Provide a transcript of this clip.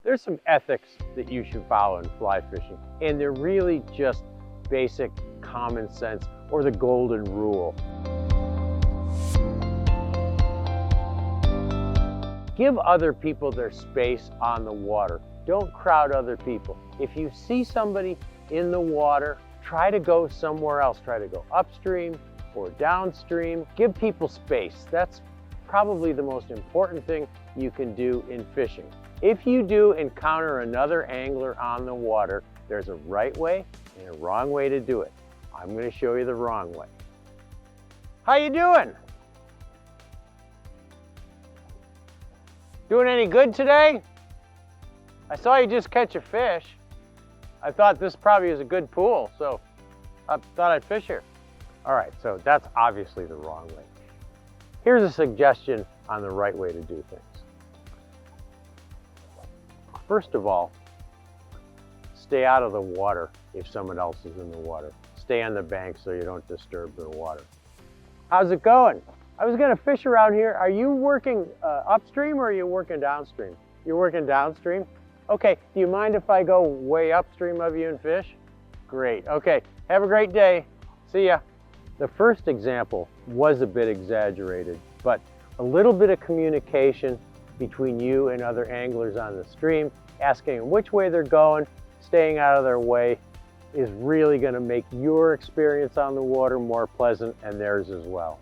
There's some ethics that you should follow in fly fishing, and they're really just basic common sense or the golden rule. Give other people their space on the water. Don't crowd other people. If you see somebody in the water, try to go somewhere else. Try to go upstream or downstream. Give people space. That's probably the most important thing you can do in fishing. If you do encounter another angler on the water, there's a right way and a wrong way to do it. I'm going to show you the wrong way. How you doing? Doing any good today? I saw you just catch a fish. I thought this probably is a good pool, so I thought I'd fish here. All right, so that's obviously the wrong way. Here's a suggestion on the right way to do things. First of all, stay out of the water if someone else is in the water. Stay on the bank so you don't disturb the water. How's it going? I was gonna fish around here. Are you working upstream or are you working downstream? You're working downstream? Okay, do you mind if I go way upstream of you and fish? Great, okay, have a great day. See ya. The first example was a bit exaggerated, but a little bit of communication between you and other anglers on the stream, asking them which way they're going, staying out of their way, is really gonna make your experience on the water more pleasant and theirs as well.